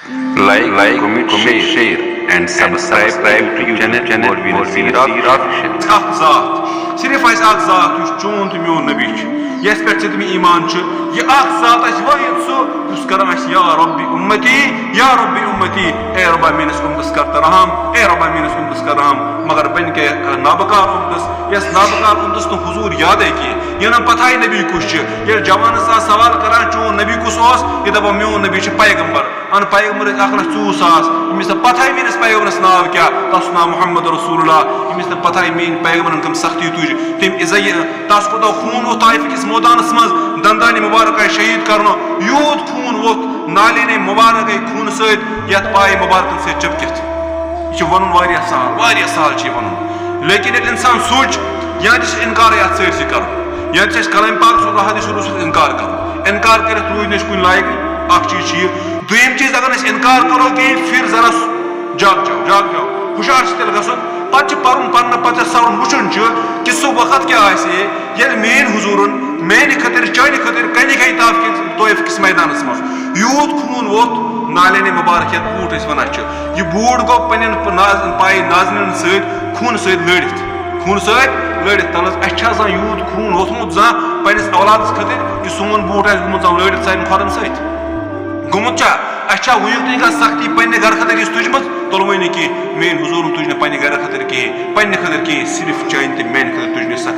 Like, comment, share, and subscribe to YouTube channel for video official. सिर्फ ज़ात use चोन तो मोन नबी यस पे मे ईमान यह ज़ात वाहिद सह करन या रब्बी उम्मती ए रब्बा मेनिस उम्मतस कर तरहम ए रब्बा मेनिस उम्मतस कर रहम मगर बन के नाबकार उम्मतस यस नाबकार उम्मतस तो हुजूर याद है कि यह पता ही नबी कुछ ये जवान सवाल करान चोन नबी कुस ये दपा मोन नबी पैगम्बर अन पैगम्बर 1,40,000 यमिस पता ही मेनिस पैगम्बरस नाव क्या तस नाव मोहम्मद रसूलुल्लाह यमिस पता ही मेन पैगम्बरन कम सख्ती तुज तम तस कोत खून वो ताइफ किस मैदानस मज दंदान मुबारक शहीद कर यूत खून वोत नाले मुबारक खून सत पाए मुबारकन से चिपकित यह वन सहल वन लेकिन ये इंसान सोच या इनकार अत सी कर या कलाम पाक हदीस इनकार कर कर रूज न कुन लायक अख चीज दुम चीज अगर इनकार करो कि फिर जरा जाग जाओ हुशार तेल गसन पे पे सवन वुचन कि सह वक्त क्या मेन हुजूरन मेन खतर चाने खतर कन तोफ किस मैदानस मज यूत खून वोत नाले मुबारक ये बूट वन यह बूट गो पे पाए नाजन खून सड़ित तल अ यूत खून वोथमुत जा पन्निस औलादस खतर कि सोन बूट गोमुत लड़ित सारे खोरन समुत अच्छा वुक तुम सख्ती पे गर खतर तुज तुलवे कि मेन हुजूर तुज पे गर खतर कहें पे खतर कहें सिर्फ चान तो मेन खतर तुज सख्ती।